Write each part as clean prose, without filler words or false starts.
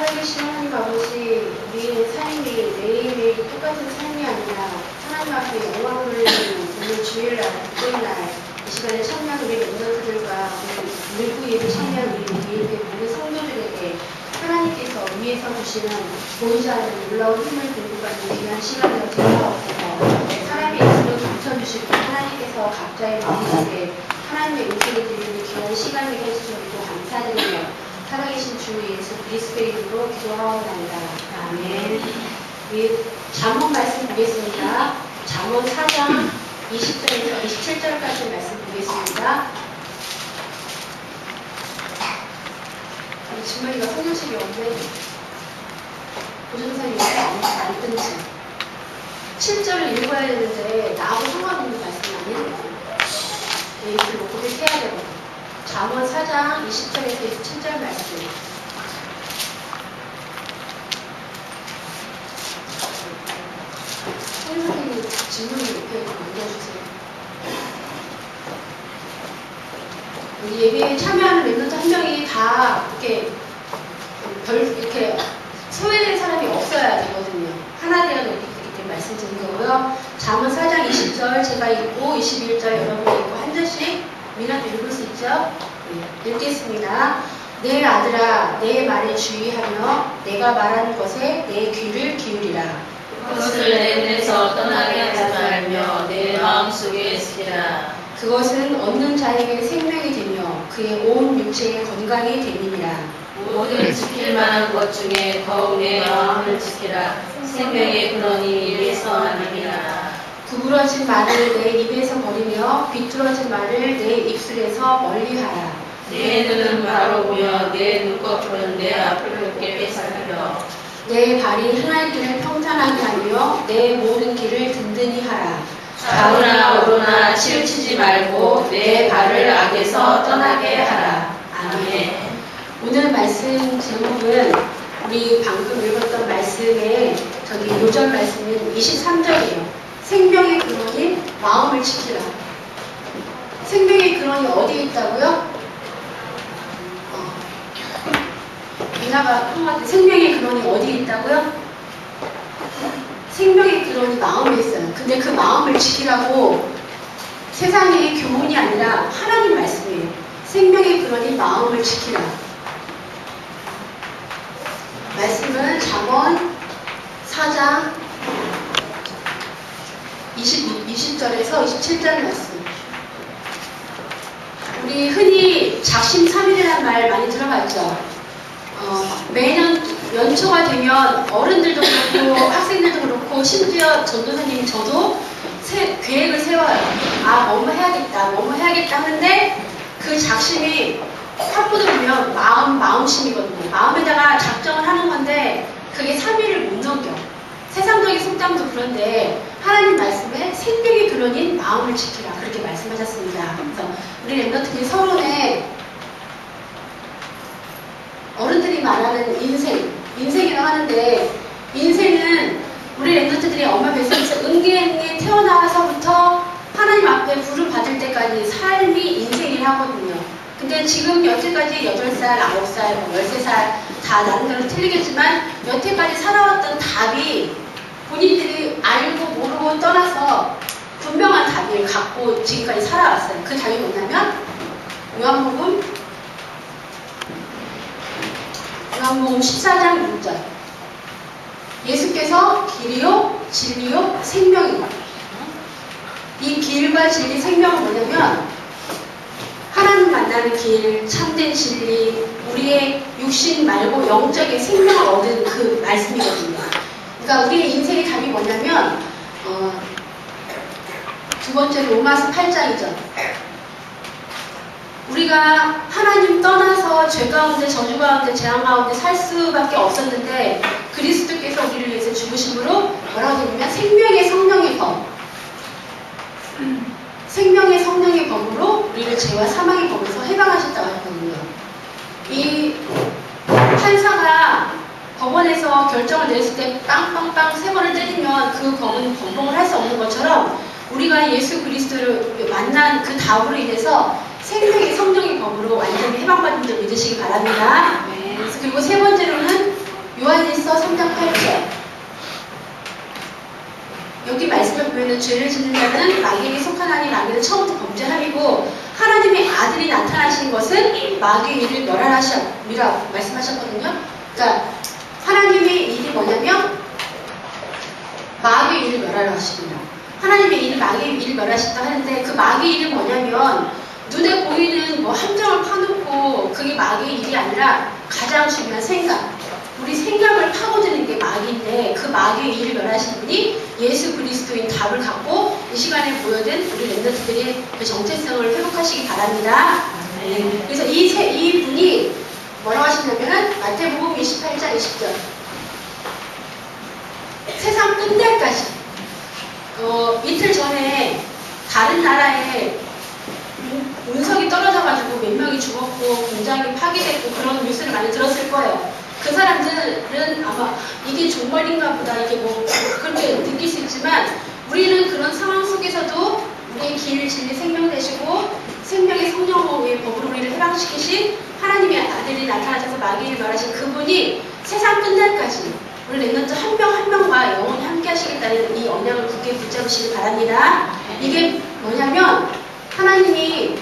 살아계신 하나님 아버지, 우리의 삶이 매일매일 똑같은 삶이 아니라 하나님 앞에 영광을 돌리는 오늘 주일날, 목요일날 이 시간에 참여한 우리 멤버들과 늘고 예배 참여한 우리 예배 모든 성도들에게 하나님께서 위에서 주시는 보이지 않는 놀라운 힘을 들고 가는 귀한 시간을 되어옵소서. 사람의 인생을 감춰주시고 하나님께서 각자의 마음속에 하나님의 음식을 드리는 귀한 시간을 해주셔서 감사드리며 살아계신 주 예수 그리스도의 이름으로 기도하옵나이다. 아멘. 우리 잠언 말씀 보겠습니다. 잠언 4장 20절에서 27절까지 말씀 보겠습니다. 주머니가 성경책이 없네. 고정상이 안 끊지. 7절을 읽어야 되는데 나하고 상관없는 말씀 아니에요. 이걸 뭐 고백해야 되거든요. 잠언 4장 20절에서 27절 말씀. 선생님 질문을 이렇게 남겨주세요. 우리 예배에 참여하는 멤버들 한 명이 다 이렇게 소외된 사람이 없어야 되거든요. 하나 되어 놓기 때문에 말씀드린 거고요. 잠언 4장 20절 제가 읽고 21절 여러분이 읽고 한 절씩 민아도 읽을 수 있죠? 네, 읽겠습니다. 내 아들아 내 말에 주의하며 내가 말하는 것에 내 귀를 기울이라. 그것을 내 눈에서 떠나게 하지 말며 내 마음속에 쓰리라. 그것은 얻는 자에게 생명이 되며 그의 온 육체의 건강이 됨이니라. 모든 지킬 만한 것 중에 더욱 내 마음을 지키라. 생명의 근원이 이에서 나느니라. 구부러진 말을 내 입에서 버리며 비뚤어진 말을 내 입술에서 멀리하라. 내 눈은 바로 보며 내 눈꺼풀은 내 앞을 곱게 살펴. 내 발이 행할 길을 평탄하게 하며 내 모든 길을 든든히 하라. 좌우나 우로나 치우치지 말고 내 발을 악에서 떠나게 하라. 아멘. 오늘 말씀 제목은 우리 방금 읽었던 말씀의 요절 말씀은 23절이에요. 생명의 근원인 마음을 지키라. 생명의 근원이 어디에 있다고요? 미나가 형한테 생명의 근원이 어디에 있다고요? 생명의 근원이 마음에 있어요. 근데 그 마음을 지키라고 세상의 교훈이 아니라 하나님 말씀이에요. 생명의 근원이 마음을 지키라. 말씀은 잠언 4장 20절에서 27절 말씀. 우리 흔히 작심삼일이라는 말 많이 들어봤죠? 매년 연초가 되면 어른들도 그렇고 학생들도 그렇고 심지어 전도사님 저도 계획을 세워요. 뭐뭐 해야겠다 하는데 그 작심이 확 뻗어오면 마음심이거든요. 마음에다가 작정을 하는 건데 그게 3일을 못 넘겨. 세상적인 속담도 그런데 하나님 말씀에 생명의 근원인 마음을 지키라 그렇게 말씀하셨습니다. 그래서 우리 멤버들이 서론에 어른들이 말하는 인생이라고 하는데 인생은 우리 랩런트들이 엄마 뱃속에서 응애응애 태어나서부터 하나님 앞에 부름 받을 때까지 삶이 인생이라 하거든요. 근데 지금 여태까지 8살, 9살, 13살 다 나는 대로 틀리겠지만 여태까지 살아왔던 답이 본인들이 알고 모르고 떠나서 분명한 답을 갖고 지금까지 살아왔어요. 그 답이 뭐냐면 요한복음 14장 6절. 예수께서 길이요, 진리요, 생명이요. 이 길과 진리, 생명은 뭐냐면 하나님 만나는 길, 참된 진리, 우리의 육신 말고 영적인 생명을 얻은 그 말씀이거든요. 그러니까 우리의 인생의 답이 뭐냐면 두 번째 로마서 8장이죠. 우리가 하나님 떠나서 죄 가운데 저주 가운데 재앙 가운데 살 수밖에 없었는데 그리스도께서 우리를 위해서 죽으심으로 뭐라고 되냐면 생명의 성령의 범, 생명의 성령의 범으로 우리를 죄와 사망의 범에서 해방하셨다고 하거든요. 이 판사가 법원에서 결정을 내렸을 때 빵빵빵 3번을 때리면 그 범은 번복을 할 수 없는 것처럼 우리가 예수 그리스도를 만난 그 답으로 인해서 생명의 성령의 범으로 완전히 해방받은 줄 믿으시기 바랍니다. 그리고 세 번째로는 보면 죄를 짓는 자는 마귀에게 속하나니 마귀는 처음부터 범죄함이고 하나님의 아들이 나타나신 것은 마귀의 일을 멸하라고 말씀하셨거든요. 그러니까 하나님의 일이 뭐냐면 마귀의 일을 멸하라 하십니다. 하나님의 일이 마귀의 일을 멸하신다 하는데 그 마귀의 일은 뭐냐면 눈에 보이는 뭐 함정을 파놓고 그게 마귀의 일이 아니라 가장 중요한 생각. 우리 생각을 파고드는 게 마귀인데 그 마귀의 일을 멸하신 분이 예수 그리스도인 답을 갖고 이 시간에 모여든 우리 렘넌트들의 그 정체성을 회복하시기 바랍니다. 그래서 이 분이 뭐라고 하시냐면은 마태복음 28장 20절 세상 끝날까지 이틀 전에 다른 나라에 운석이 떨어져가지고 몇 명이 죽었고 공장이 파괴됐고 그런 뉴스를 많이 들었을 거예요. 그 사람들은 아마 이게 종말인가 보다 이게 뭐 그렇게 느낄 수 있지만 우리는 그런 상황 속에서도 우리의 길, 진리, 생명 되시고 생명의 성령의 법으로 우리를 해방시키신 하나님의 아들이 나타나셔서 마귀를 멸하신 그분이 세상 끝날까지 우리 렘넌트 한 명 한 명과 영원히 함께 하시겠다는 이 언약을 굳게 붙잡으시기 바랍니다. 이게 뭐냐면 하나님이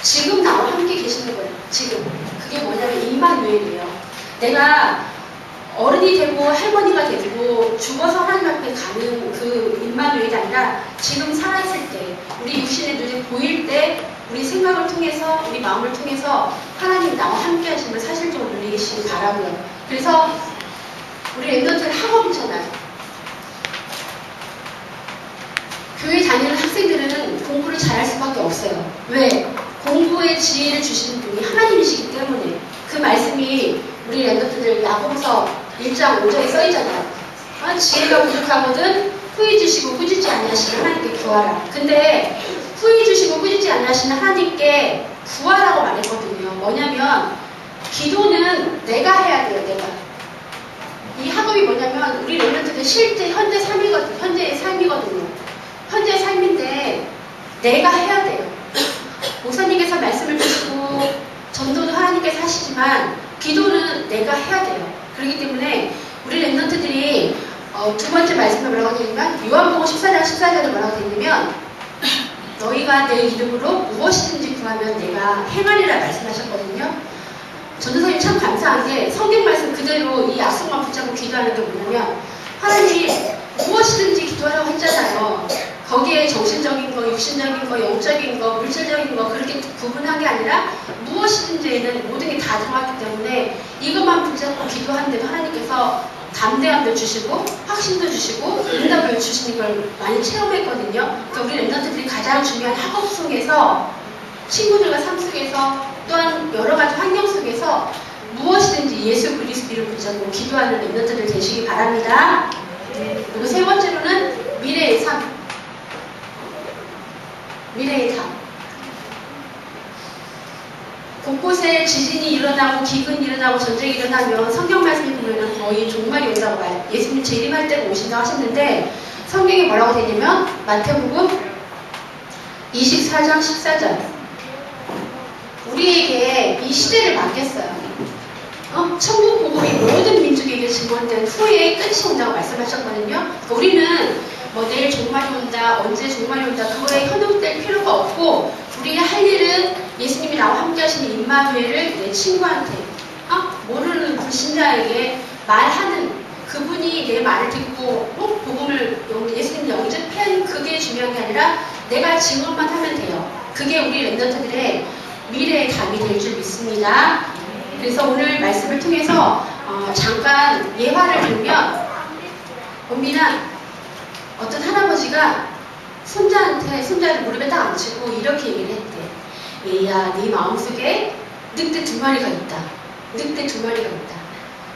지금 나와 함께 계시는 거예요. 지금. 그게 뭐냐면 임마누엘이에요. 내가 어른이 되고 할머니가 되고 죽어서 하나님 앞에 가는 그 임마누엘이 아니라 지금 살아있을 때 우리 육신의 눈에 보일 때 우리 생각을 통해서 우리 마음을 통해서 하나님 나와 함께 하심을 사실적으로 누리시기 바라고요. 그래서 우리 렘넌트는 학업이잖아요. 교회 다니는 학생들은 공부를 잘할 수밖에 없어요. 왜? 공부의 지혜를 주시는 분이 하나님이시기 때문에 그 말씀이 우리 렘넌트들 야고보서 1장 5절에 써있잖아요. 지혜가 부족하거든 후히 주시고 꾸짖지 아니하시는 하나님께 구하라. 근데 후히 주시고 꾸짖지 아니하시는 하나님께 구하라고 말했거든요. 뭐냐면 기도는 내가 해야 돼요. 내가. 이 학업이 뭐냐면 우리 렘넌트들 실제 현재 삶이거든요. 현재의 삶이거든요. 현재의 삶인데 내가 해야 돼요. 목사님께서 말씀을 주시고 전도도 하나님께서 하시지만 기도는 내가 해야 돼요. 그렇기 때문에 우리 렘넌트들이 두 번째 말씀을 뭐라고 하냐면 요한복음 14장 14절에 뭐라고 되냐면 너희가 내 이름으로 무엇이든지 구하면 내가 행하리라 말씀하셨거든요. 전도사님 참 감사한 게 성경 말씀 그대로 이 약속만 붙잡고 기도하는 게 뭐냐면 하나님이 무엇이든지 기도하라고 했잖아요. 거기에 정신적인 거, 육신적인 거, 영적인 거, 물질적인 거 그렇게 구분한 게 아니라 무엇이든지에는 모든 게 다 들어갔기 때문에 이것만 붙잡고 기도하는데도 하나님께서 담대함도 주시고 확신도 주시고 응답을 주시는 걸 많이 체험했거든요. 그러니까 우리 렘넌트들이 가장 중요한 학업 속에서 친구들과 삶 속에서 또한 여러 가지 환경 속에서 무엇이든지 예수 그리스도를 붙잡고 기도하는 렘넌트들 되시기 바랍니다. 그리고 세 번째로는 미래의 삶. 미래의 삶. 곳곳에 지진이 일어나고 기근이 일어나고 전쟁이 일어나면 성경 말씀을 보면 거의 종말이 온다고 말해요. 예수님 재림할 때가 오신다고 하셨는데 성경에 뭐라고 되냐면 마태복음 24장 14절 우리에게 이 시대를 맡겼어요. 천국 복음이 모든 민족에게 증언된 후에 끝이 온다고 말씀하셨거든요. 그러니까 우리는 뭐 내일 종말이 온다, 언제 종말이 온다 그거에 현혹될 필요가 없고 우리가 할 일은 예수님이 나와 함께 하시는 임마누엘을 내 친구한테 모르는 불신자에게 말하는 그분이 내 말을 듣고 복음을 예수님 영접한 그게 중요한 게 아니라 내가 증언만 하면 돼요. 그게 우리 렘넌트들의 미래의 답이 될 줄 믿습니다. 그래서 오늘 말씀을 통해서 잠깐 예화를 들면 은빈아 어떤 할아버지가 손자를 무릎에 딱 앉히고 이렇게 얘기를 했대. 얘야 네 마음속에 늑대 2마리가 있다. 늑대 2마리가 있다.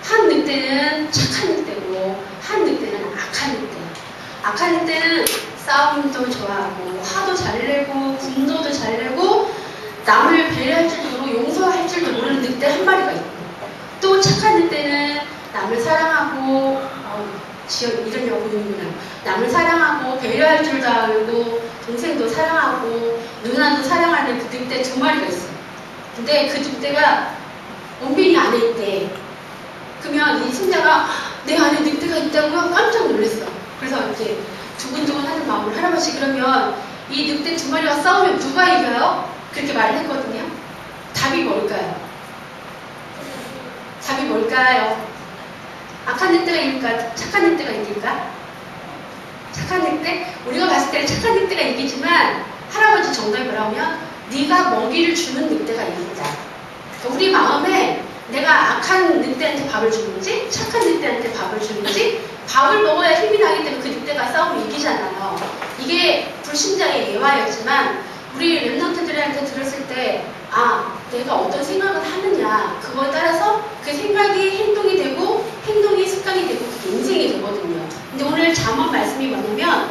한 늑대는 착한 늑대고 한 늑대는 악한 늑대야. 악한 늑대는 싸움도 좋아하고 화도 잘 내고 분노도 잘 내고 남을 배려할 줄도 용서할 줄도 모르는 늑대 1마리가 있고 또 착한 늑대는 남을 사랑하고 이런 여부는구나. 남을 사랑하고 배려할 줄도 알고 동생도 사랑하고 누나도 사랑하는 그 늑대 2마리가 있어. 근데 그 늑대가 원빈이 안에 있대. 그러면 이 손자가 내 안에 늑대가 있다고요? 깜짝 놀랐어. 그래서 이제 두근두근 하는 마음으로 할아버지 그러면 이 늑대 두 마리와 싸우면 누가 이겨요? 그렇게 말을 했거든요. 답이 뭘까요? 답이 뭘까요? 악한 늑대가 이길까? 착한 늑대가 이길까? 착한 늑대? 우리가 봤을 때는 착한 늑대가 이기지만 할아버지 정답이 뭐라면 네가 먹이를 주는 늑대가 이긴다. 우리 마음에 내가 악한 늑대한테 밥을 주는지 착한 늑대한테 밥을 주는지 밥을 먹어야 힘이 나기 때문에 그 늑대가 싸우면 이기잖아요. 이게 불신자의 예화였지만 우리 랩런트들한테 들었을 때 내가 어떤 생각을 하느냐 그거에 따라서 그 생각이 행동이 되고 행동이 습관이 되고 그게 인생이 되거든요. 근데 오늘 잠언 말씀이 뭐냐면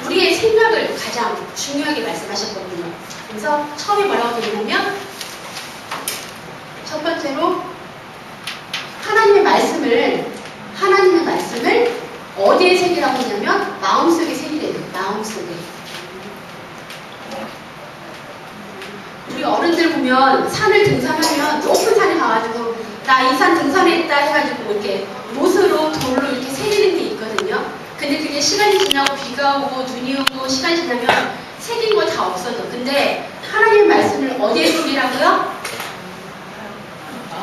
우리의 생각을 가장 중요하게 말씀하셨거든요. 그래서 처음에 뭐라고 되냐면 첫 번째로 하나님의 말씀을 어디에 새기라고 했냐면 마음속에 새기래요. 마음속에. 우리 어른들 보면 산을 등산하면 높은 산에 가가지고 나 이 산 등산했다 해가지고 이렇게 못으로 돌로 이렇게 새기는 게 있거든요. 근데 그게 시간이 지나고 비가 오고 눈이 오고 시간이 지나면 새긴 거 다 없어져. 근데 하나님의 말씀을 어디에 새기라고요?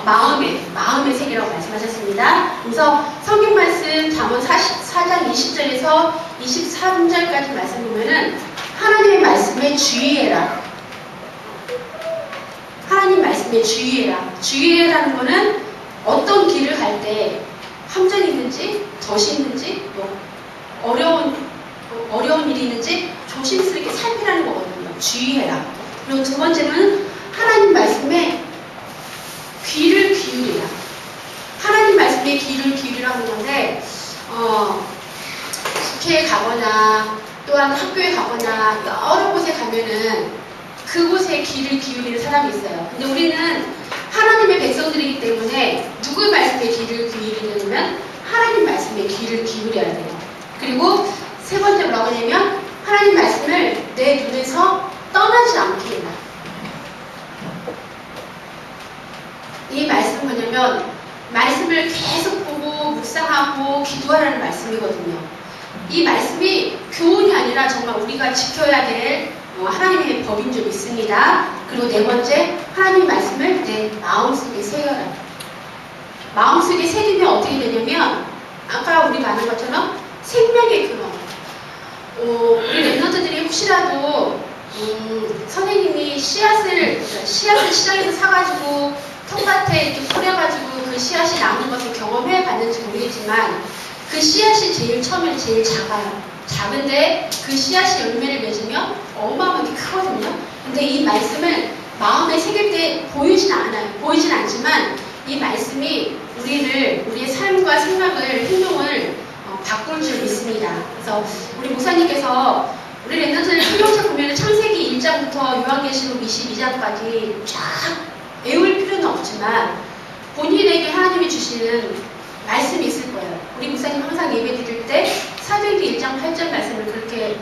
마음의 세계라고 말씀하셨습니다. 그래서 성경 말씀 잠언 4장 20절에서 23절까지 말씀 보면은 하나님의 말씀에 주의해라. 하나님 말씀에 주의해라. 주의해라는 거는 어떤 길을 갈 때 함정이 있는지 덫이 있는지 어려운 일이 있는지 조심스럽게 살피라는 거거든요. 주의해라. 그리고 두 번째는 하나님 말씀에 귀를 기울이라. 하나님 말씀에 귀를 기울이라고 하는데 국회에 가거나 또한 학교에 가거나 여러 곳에 가면은 그곳에 귀를 기울이는 사람이 있어요. 근데 우리는 하나님의 백성들이기 때문에 누구의 말씀에 귀를 기울이냐면 하나님 말씀에 귀를 기울여야 돼요. 그리고 세 번째 뭐라고 하냐면 하나님 말씀을 내 눈에서 떠나지 않게 해라. 이 말씀은 뭐냐면 말씀을 계속 보고 묵상하고 기도하라는 말씀이거든요. 이 말씀이 교훈이 아니라 정말 우리가 지켜야 될 하나님의 법인 줄 믿습니다. 그리고 네 번째 하나님의 말씀을 내 마음속에 새겨라. 마음속에 새기면 어떻게 되냐면 아까 우리가 아는 것처럼 생명의 근원. 우리 랩런트들이 혹시라도 선생님이 씨앗을 시장에서 사가지고 텃밭에 이렇게 뿌려가지고 그 씨앗이 나오는 것을 경험해 봤는지 모르겠지만 그 씨앗이 제일 처음에는 제일 작아요. 작은데 그 씨앗이 열매를 맺으면 어마어마하게 크거든요. 근데 이 말씀을 마음에 새길 때 보이진 않아요. 보이진 않지만 이 말씀이 우리의 삶과 생각을, 행동을 바꿀 줄 믿습니다. 그래서 우리 목사님께서 우리 랩런트들 성경책 보면 창세기 1장부터 요한계시록 22장까지 쫙 외울 필요는 없지만 본인에게 하나님이 주시는 말씀이 있을 거예요. 우리 목사님 항상 예배 드릴 때 사도행전 1장 8절 말씀을 그렇게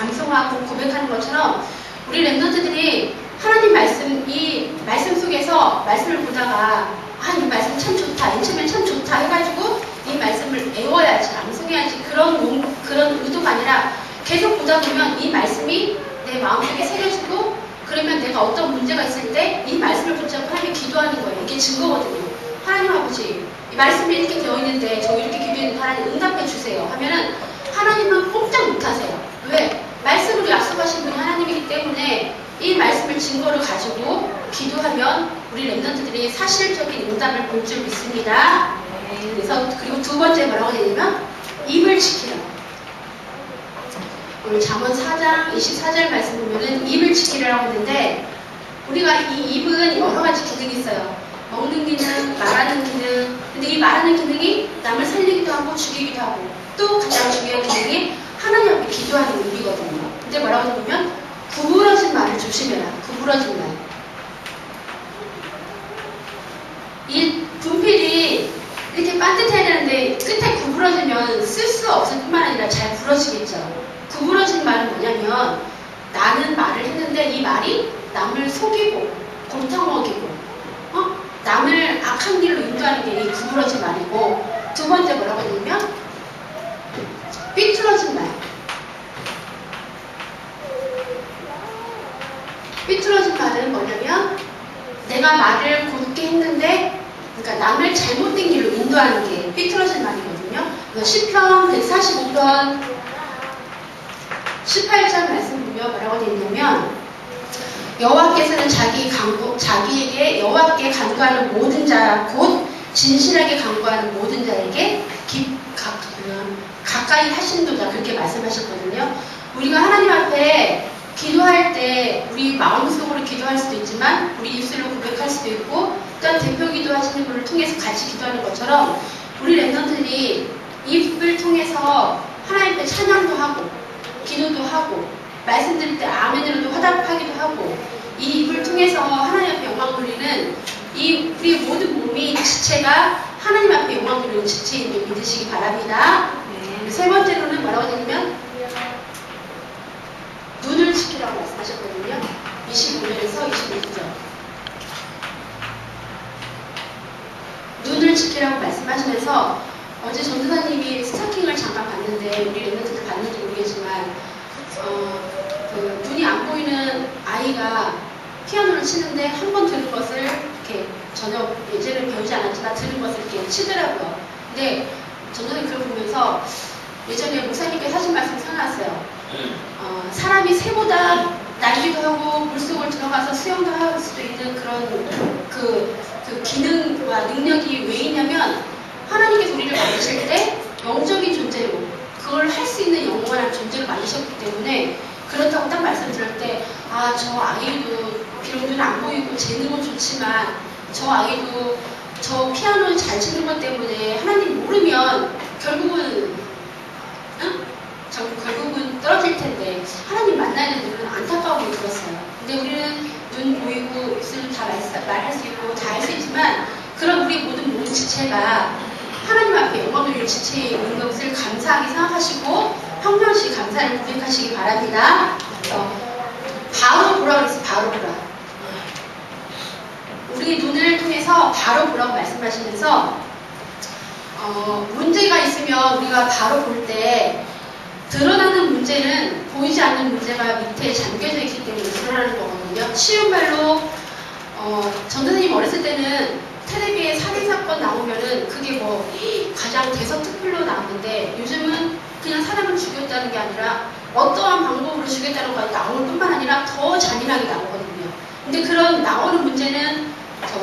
암송하고 고백하는 것처럼 우리 랩런트들이 하나님 말씀, 이 말씀 속에서 말씀을 보다가 이 말씀 참 좋다, 인체면 참 좋다 해가지고 이 말씀을 외워야지, 암송해야지 그런 의도가 아니라 계속 보다 보면 이 말씀이 내 마음속에 새겨지고 그러면 내가 어떤 문제가 있을 때 이 말씀을 붙잡고 하나님 기도하는 거예요. 이게 증거거든요. 하나님 아버지, 이 말씀이 이렇게 되어 있는데 저 이렇게 기도했는데 하나님 응답해 주세요 하면은 하나님은 꼼짝 못 하세요. 왜? 말씀으로 약속하신 분이 하나님이기 때문에 이 말씀을 증거를 가지고 기도하면 우리 랩런트들이 사실적인 응답을 볼 줄 믿습니다. 그래서 그리고 두 번째 뭐라고 되냐면 입을 지키라. 오늘 잠언 4장 24절 말씀 보면은 입을 지키라고 했는데 우리가 이 입은 여러 가지 기능이 있어요. 먹는 기능, 말하는 기능. 근데 이 말하는 기능이 남을 살리기도 하고 죽이기도 하고 또 가장 중요한 기능이 하나님 앞에 기도하는 입이거든요. 근데 뭐라고 하냐면 구부러진 말을 조심해라. 구부러진 말. 이 분필이 이렇게 반듯해야 되는데 끝에 구부러지면 쓸 수 없을 뿐만 아니라 잘 부러지겠죠. 구부러진 말은 뭐냐면 나는 말을 했는데 이 말이 남을 속이고 골탕 먹이고 남을 악한 길로 인도하는 게 이 구부러진 말이고 두 번째 뭐라고 하냐면 삐뚤어진 말. 인도하는 게 삐뚤어진 말이거든요. 시편 145편 18절 말씀 보면 뭐라고 되어 있냐면 여호와께서는 자기에게 여호와께 간구하는 모든 자 곧 진실하게 간구하는 모든 자에게 가까이 하신도다 그렇게 말씀하셨거든요. 우리가 하나님 앞에 기도할 때 우리 마음속으로 기도할 수도 있지만 우리 입술로 고백할 수도 있고 또한 대표 기도하시는 분을 통해서 같이 기도하는 것처럼 우리 랩런트들이 입을 통해서 하나님 앞에 찬양도 하고 기도도 하고 말씀 드릴 때 아멘으로도 화답하기도 하고 이 입을 통해서 하나님 앞에 영광 돌리는 이 우리 모든 몸이 지체가 하나님 앞에 영광 돌리는 지체인 줄 믿으시기 바랍니다. 세 번째로는 뭐라고 되냐면 눈을 지키라고 말씀하셨거든요. 25절에서 26절 눈을 지키라고 말씀하시면서 어제 전도사님이 스타킹을 잠깐 봤는데 우리 랩런트들 봤는지 모르겠지만 눈이 안 보이는 아이가 피아노를 치는데 한 번 들은 것을 이렇게 전혀 예전에 배우지 않았지만 들은 것을 이렇게 치더라고요. 근데 전도사님 그걸 보면서 예전에 목사님께 하신 말씀 생각났어요. 사람이 새보다 날기도 하고 물속을 들어가서 수영도 할 수도 있는 그런 그 기능과 능력이 왜 있냐면 하나님께서 우리를 만드실 때 영적인 존재로 그걸 할 수 있는 영원한 존재로 만드셨기 때문에 그렇다고 딱 말씀 들을 때 저 아이도 비록 눈 안 보이고 재능은 좋지만 저 아이도 저 피아노 잘 치는 것 때문에 하나님 모르면 결국은 결국은 떨어질 텐데 하나님 만나는 눈은 안타까움이 들었어요. 근데 우리는 눈 보이고 입술은 다 말할 수 있고 다 할 수 있지만 그런 우리 모든 몸 지체가 하나님 앞에 영광 돌릴 지체에 있는 것을 감사하게 생각하시고 평상시 감사를 고백하시기 바랍니다. 바로 보라 그랬어요. 바로 보라. 우리 눈을 통해서 바로 보라고 말씀하시면서 문제가 있으면 우리가 바로 볼 때 드러나는 문제는 보이지 않는 문제가 밑에 잠겨져 있기 때문에 드러나는 거거든요. 쉬운 말로 전도사님 어렸을 때는 텔레비에 살인사건 나오면은 그게 뭐 가장 대서특필로 나왔는데 요즘은 그냥 사람을 죽였다는 게 아니라 어떠한 방법으로 죽였다는 것이 나올 뿐만 아니라 더 잔인하게 나오거든요. 근데 그런 나오는 문제는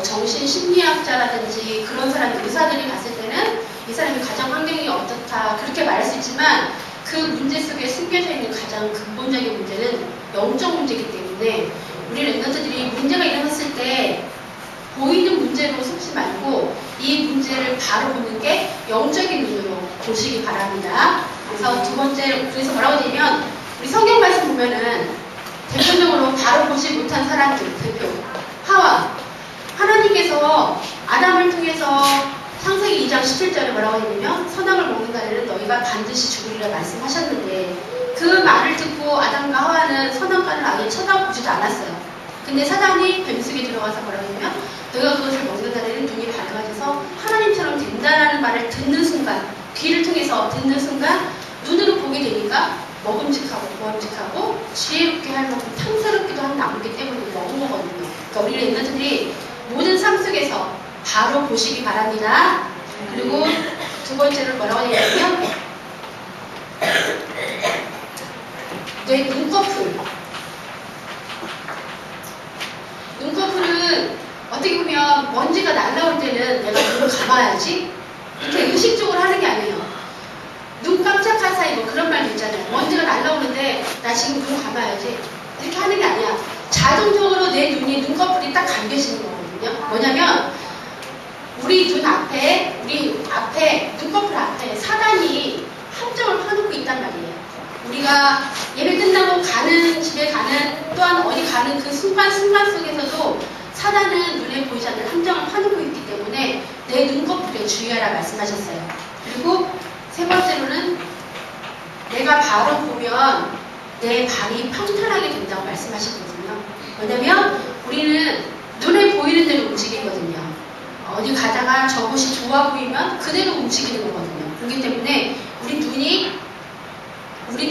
정신심리학자라든지 그런 사람 의사들이 봤을 때는 이 사람이 가정 환경이 어떻다 그렇게 말할 수 있지만 그 문제 속에 숨겨져 있는 가장 근본적인 문제는 영적 문제이기 때문에 우리 랩런트들이 문제가 일어났을 때 보이는 문제로 속지 말고 이 문제를 바로 보는 게 영적인 눈으로 보시기 바랍니다. 그래서 두 번째, 그래서 뭐라고 되냐면 우리 성경 말씀 보면은 대표적으로 바로 보지 못한 사람들 대표 하와 하나님께서 아담을 통해서 창세기 2장 17절에 뭐라고 했냐면 선악을 먹는 날에는 너희가 반드시 죽으리라 말씀하셨는데 그 말을 듣고 아담과 하와는 선악과를 아예 쳐다보지도 않았어요. 근데 사단이 뱀속에 들어가서 뭐라고 했냐면 너희가 그것을 먹는 날에는 눈이 밝아져서 하나님처럼 된다라는 말을 듣는 순간 귀를 통해서 듣는 순간 눈으로 보게 되니까 먹음직하고 보암직하고 지혜롭게 할 만큼 탐스럽기도 한 나무기 때문에 먹은 거거든요. 그러니까 우리 랩런트들이 모든 삶 속에서 바로 보시기 바랍니다. 그리고 두 번째로 뭐라고 하냐면 내 눈꺼풀. 눈꺼풀은 어떻게 보면 먼지가 날라올 때는 내가 눈을 감아야지 이렇게 의식적으로 하는 게 아니에요. 눈 깜짝한 사이 뭐 그런 말도 있잖아요. 먼지가 날라오는데 나 지금 눈 감아야지 이렇게 하는 게 아니야. 자동적으로 내 눈이 눈꺼풀이 딱 감겨지는 거거든요. 뭐냐면 우리 눈 앞에 눈꺼풀 앞에 사단이 함정을 파놓고 있단 말이에요. 우리가 예배 끝나고 집에 가는 또한 어디 가는 그 순간 속에서도 사단은 눈에 보이지 않는 함정을 파놓고 있기 때문에 내 눈꺼풀에 주의하라 말씀하셨어요. 그리고 세 번째로는 내가 바로 보면 내 발이 평탄하게 된다고 말씀하셨거든요. 왜냐면 우리는 눈에 보이는 대로 움직이거든요. 어디 가다가 저곳이 좋아 보이면 그대로 움직이는 거거든요. 그렇기 때문에 우리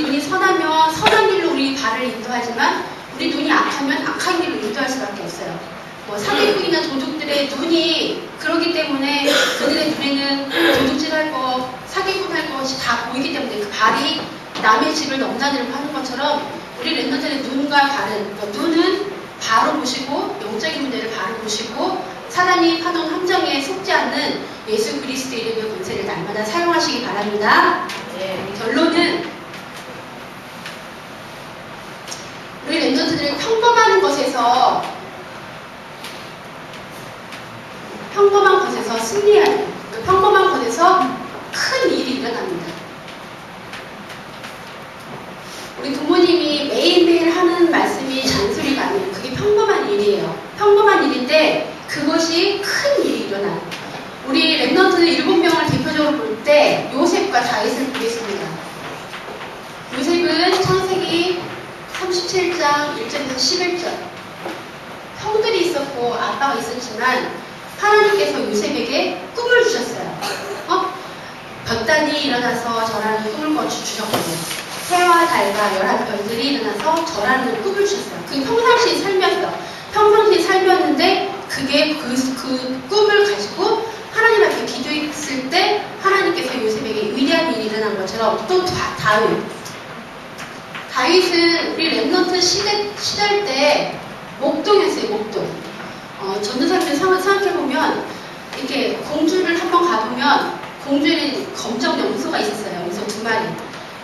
눈이 선하면 선한 길로 우리 발을 인도하지만 우리 눈이 악하면 악한 길로 인도할 수밖에 없어요. 뭐 사기꾼이나 도둑들의 눈이 그러기 때문에 그들의 눈에는 도둑질할 것, 사기꾼할 것이 다 보이기 때문에 그 발이 남의 집을 넘나들고 하는 것처럼 우리 렘넌트의 눈과 발은, 눈은 바로 보시고 영적인 문제를 바로 보시고 사단이 파놓은 함정에 속지 않는 예수 그리스도 이름의 권세를 날마다 사용하시기 바랍니다. 결론은 우리 렘넌트들이 평범한 것에서 승리해야 돼요. 그 평범한 것에서 큰 일이 일어납니다. 우리 부모님이 매일매일 하는 말씀이 잔소리가 아니에요. 그게 평범한 일이에요. 평범한 일인데 그것이 큰 일이 일어나요. 우리 렘넌트들 7명을 대표적으로 볼 때 요셉과 다윗을 보겠습니다. 요셉은 창세기 37장 1절에서 11절 형들이 있었고 아빠가 있었지만 하나님께서 요셉에게 꿈을 주셨어요. 볕단이 일어나서 절하는 꿈을 주셨고 해와 달과 열한 별들이 일어나서 절하는 꿈을 주셨어요. 그게 평상시 삶이었어. 평상시 삶이었는데 그게 그 꿈을 가지고 하나님 앞에 기도했을 때 하나님께서 요셉에게 위대한 일이 일어난 것처럼 또 다윗은 우리 렘넌트 시절 때 목동이었어요. 목동. 전도사님들 생각해보면 이렇게 공주를 한번 가보면 공주에는 검정 염소가 있었어요. 염소 2마리.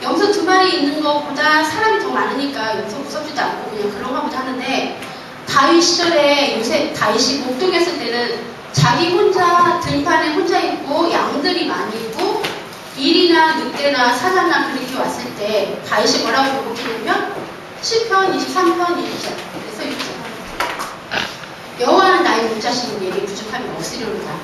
염소 2마리 있는 것보다 사람이 더 많으니까 염소 무섭지도 않고 그냥 그런가 보다 하는데 다윗 시절에 다윗이 목동이었을 때는 자기 혼자 들판에 혼자 있고 양들이 많이 있고 일이나 늑대나 사자나 그렇게 왔을 때 다윗이 뭐라고 고백했냐면 시편 23편 1절 그래서 6절 여호와는 나의 목자시니 내게 부족함이 없으리로다.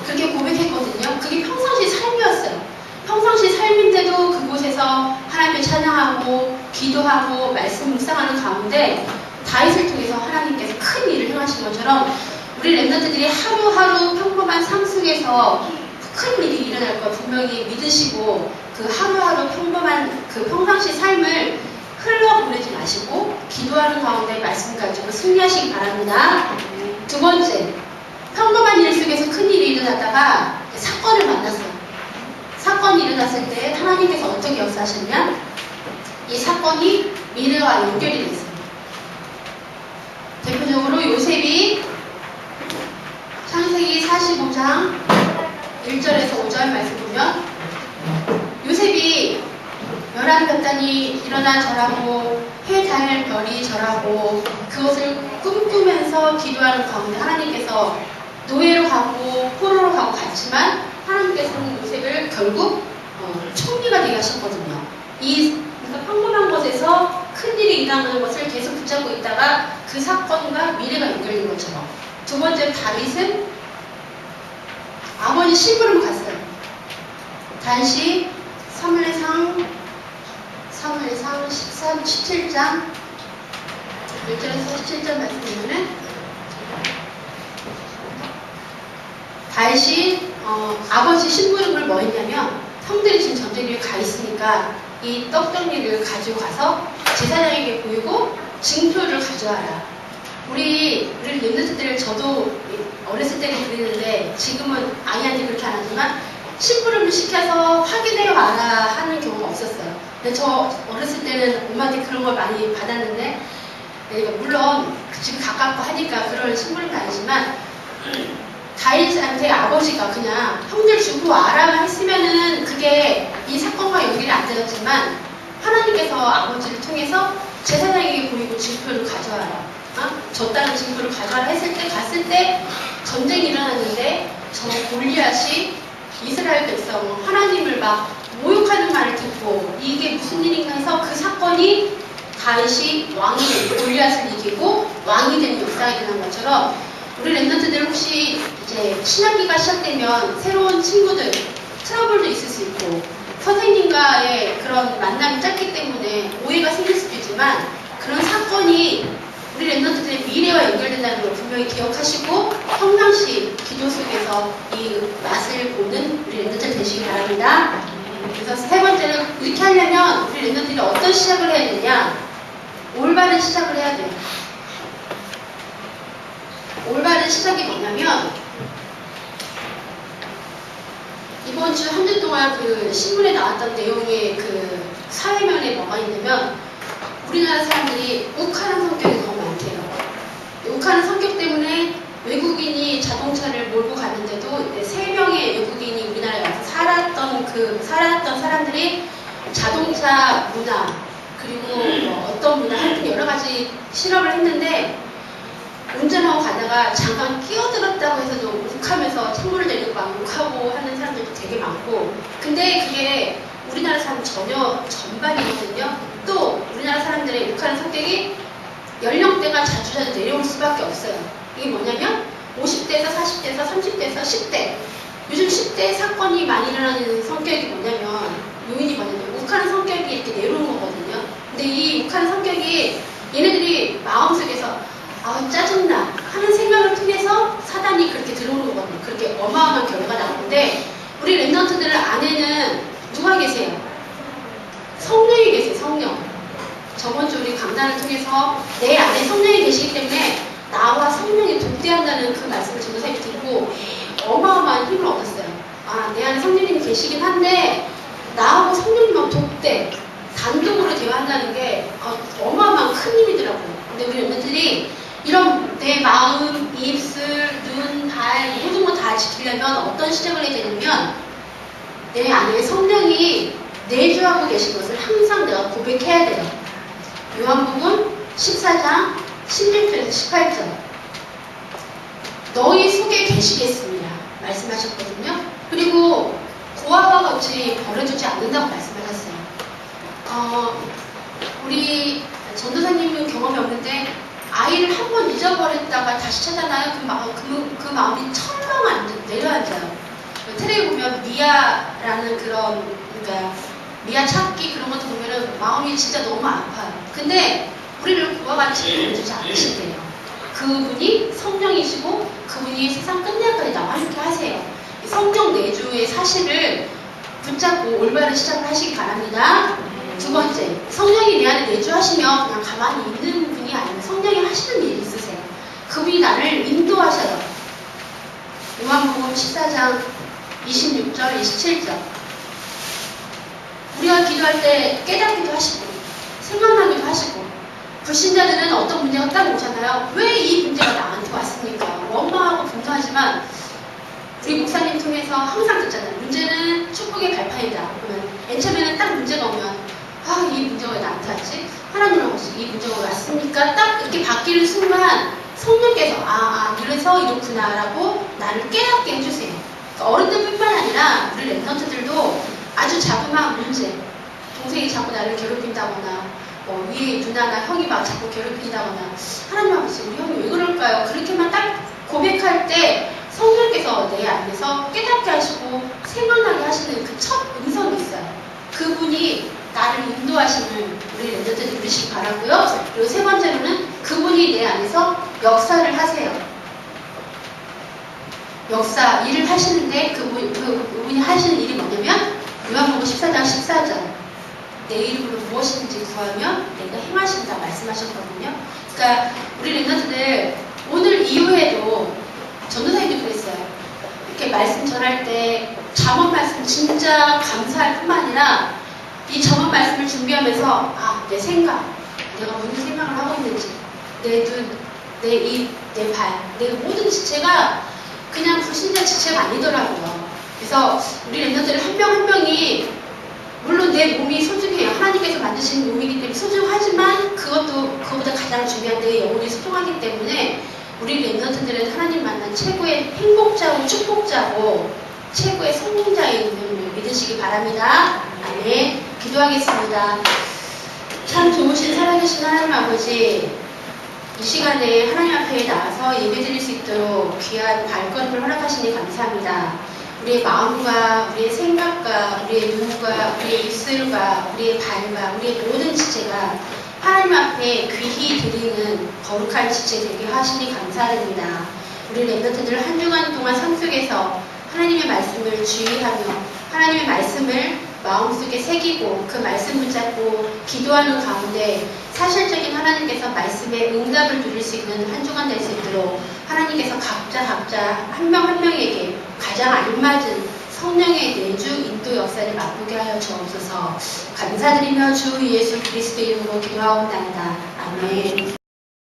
그렇게 고백했거든요. 그게 평상시 삶이었어요. 평상시 삶인데도 그곳에서 하나님을 찬양하고 기도하고 말씀 묵상하는 가운데 다윗을 통해서 하나님께서 큰 일을 행하신 것처럼 우리 렘넌트들이 하루하루 평범한 삶 속에서 큰 일이 일어날 거 분명히 믿으시고 그 하루하루 평범한 그 평상시 삶을 흘러보내지 마시고 기도하는 가운데 말씀 가지고 승리하시기 바랍니다. 두 번째, 평범한 일 속에서 큰 일이 일어났다가 사건을 만났어요. 사건이 일어났을 때 하나님께서 어떻게 역사하셨냐? 이 사건이 미래와 연결이 됐어요. 대표적으로 요셉이 창세기 45장 1절에서 5절 말씀 보면 요셉이 11볕단이 일어나 절하고 해, 달, 별이 절하고 그것을 꿈꾸면서 기도하는 가운데 하나님께서 노예로 가고 포로로 가고 갔지만 하나님께서는 요셉을 결국 총리가 되게 하셨거든요. 그러니까 평범한 것에서 큰 일이 일어나는 것을 계속 붙잡고 있다가 그 사건과 미래가 연결된 것처럼 두 번째 다윗은 아버지 심부름을 갔어요. 다시 사무엘상 17장 1절에서 17절 말씀 보면은 다윗이 아버지 심부름을 뭐 했냐면 형들이 지금 전쟁터에 가 있으니까 이 떡덩이를 가지고 가서 제사장에게 보이고 징표를 가져와라. 우리 렘넌트들 저도 어렸을 때는 그랬는데 지금은 아이한테 그렇게 안 하지만 심부름을 시켜서 확인해 와라 하는 경우가 없었어요. 근데 저 어렸을 때는 엄마한테 그런 걸 많이 받았는데 그러니까 물론 지금 가깝고 하니까 그런 심부름은 아니지만 다윗한테 아버지가 그냥 형들 주고 와라만 했으면은 그게 이 사건과 연결이 안 되었지만 하나님께서 아버지를 통해서 제사장에게 보이고 징표를 가져와라. 졌다는 징표를 가져와라 했을 때 갔을 때 전쟁이 일어났는데 저 골리앗이 이스라엘 백성 하나님을 막 모욕하는 말을 듣고 이게 무슨 일인가 해서 그 사건이 다윗이 왕이 골리앗을 이기고 왕이 되는 역사가 일어난 것처럼 우리 렘넌트들 혹시 이제 신학기가 시작되면 새로운 친구들 트러블도 있을 수 있고 선생님과의 그런 만남이 짧기 때문에 오해가 생길 수도 있지만 그런 사건이 우리 렘넌트들의 미래와 연결된다는 걸 분명히 기억하시고 평상시 기도 속에서 이 맛을 보는 우리 렘넌트들 되시기 바랍니다. 그래서 세 번째는 이렇게 하려면 우리 렘넌트들이 어떤 시작을 해야 되냐? 올바른 시작을 해야 돼요. 올바른 시작이 뭐냐면 이번 주 한 주 동안 그 신문에 나왔던 내용의 그 사회면에 뭐가 있냐면 우리나라 사람들이 욱하는 성격이 너무 많대요. 욱하는 성격 때문에 외국인이 자동차를 몰고 갔는데도 3명의 외국인이 우리나라에 와서 살았던 사람들이 자동차 문화 그리고 뭐 어떤 문화 하여튼 여러 가지 실험을 했는데 운전하고 가다가 잠깐 끼어들었다고 해서도 욱하면서 창문을 내리고 막 욱하고 하는 사람들도 되게 많고 근데 그게 우리나라 사람 전반이거든요. 또 우리나라 사람들의 욱하는 성격이 연령대가 자주 내려올 수밖에 없어요. 이게 뭐냐면 50대에서 40대에서 30대에서 10대 요즘 10대 사건이 많이 일어나는 성격이 뭐냐면 요인이 뭐냐면 욱하는 성격이 이렇게 내려오는 거거든요. 근데 이 욱하는 성격이 얘네들이 마음속에서 짜증나 하는 생각을 통해서 사단이 그렇게 들어오는 거거든요. 그렇게 어마어마한 결과가 나오는데 우리 랩런트들 안에는 누가 계세요? 성령이 계세요. 성령. 저번 주 우리 강단을 통해서 내 안에 성령이 계시기 때문에 나와 성령이 독대한다는 그 말씀을 전도사님이 듣고 어마어마한 힘을 얻었어요. 내 안에 성령님이 계시긴 한데 나하고 성령님하고 독대, 단독으로 대화한다는 게 어마어마한 큰 힘이더라고요. 근데 우리 여러분들이 이런 내 마음, 입술, 눈, 발 모든 거 다 지키려면 어떤 시작을 해야 되냐면 내 안에 성령이 내주하고 계신 것을 항상 내가 고백해야 돼요. 요한복음 14장 16절에서 18절 너희 속에 계시겠습니다 말씀하셨거든요. 그리고 고아와 같이 버려두지 않는다고 말씀하셨어요. 우리 전도사님은 경험이 없는데 아이를 한 번 잊어버렸다가 다시 찾아나요. 그 마음이 천명 내려앉아요. 테레비 보면 미아라는 그러니까 미아 찾기 그런 것도 보면은 마음이 진짜 너무 아파요. 근데 우리를 그와 같이 보여주지 않으신대요. 그분이 성령이시고 그분이 세상 끝날까지 나와 함께 하세요. 성령 내주의 사실을 붙잡고 올바른 시작을 하시기 바랍니다. 두 번째, 성령이 내 안에 내주하시면 그냥 가만히 있는 분이 아니라 성령이 하시는 일이 있으세요. 그분이 나를 인도하셔요. 요한복음 14장 26절, 27절 우리가 기도할 때 깨닫기도 하시고 생각나기도 하시고 불신자들은 어떤 문제가 딱 오잖아요. 왜 이 문제가 나한테 왔습니까? 원망하고 분노하지만 우리 목사님 통해서 항상 듣잖아요. 문제는 축복의 발판이다. 그러면 맨 처음에는 딱 문제가 오면 이 문제가 왜 나한테 왔지? 하나님은 혹시 이 문제가 왜 왔습니까? 딱 이렇게 바뀌는 순간 성령께서 이래서 이렇구나라고 나를 깨닫게 해주세요. 그러니까 어른들뿐만 아니라 우리 랩런트들도 아주 자그마한 문제 동생이 자꾸 나를 괴롭힌다거나 위에 누나나 형이 막 자꾸 괴롭힌다거나 하나님 아버지 우리 형이 왜 그럴까요? 그렇게만 딱 고백할 때 성령께서 내 안에서 깨닫게 하시고 생각나게 하시는 그 첫 음성이 있어요. 그분이 나를 인도하시는 우리 랩런트들 누리시기 바라고요. 그리고 세 번째로는 그분이 내 안에서 역사를 하세요. 역사 일을 하시는데 그분이 하시는 일이 뭐냐면 요한복음 14장 14절 내 이름으로 무엇이든지 구하면 내가 행하신다 말씀하셨거든요. 그러니까 우리 랩런트들 오늘 이후에도 전도사님도 그랬어요. 이렇게 말씀 전할 때 잠언 말씀 진짜 감사할 뿐만 아니라 이 잠언 말씀을 준비하면서 내 생각, 내가 무슨 생각을 하고 있는지 내 눈, 내 입, 내 발, 내 모든 지체가 그냥 불신자 지체가 아니더라고요. 그래서 우리 랩런트들 한 명 한 명이 물론 내 몸이 소중해요. 하나님께서 만드신 몸이기 때문에 소중하지만 그것보다 가장 중요한 내 영혼이 소중하기 때문에 우리 랩런트들은 하나님 만난 최고의 행복자고 축복자고 최고의 성공자인 분을 믿으시기 바랍니다. 아멘. 기도하겠습니다. 참 좋으신 살아계신 하나님 아버지 이 시간에 하나님 앞에 나와서 예배드릴 수 있도록 귀한 발걸음을 허락하시니 감사합니다. 우리의 마음과 우리의 생각과 우리의 눈과 우리의 입술과 우리의 발과 우리의 모든 지체가 하나님 앞에 귀히 드리는 거룩한 지체 되게 하시니 감사드립니다. 우리 랩런트들 한 주간 동안 삶 속에서 하나님의 말씀을 주의하며 하나님의 말씀을 마음속에 새기고 그 말씀 붙잡고 기도하는 가운데 사실적인 하나님께서 말씀에 응답을 누릴 수 있는 한 주간 될 수 있도록 하나님께서 각자 한 명 한 명에게 가장 알맞은 성령의 내주 인도 역사를 맛보게 하여 주옵소서. 감사드리며 주 예수 그리스도 이름으로 기도하옵나이다. 아멘.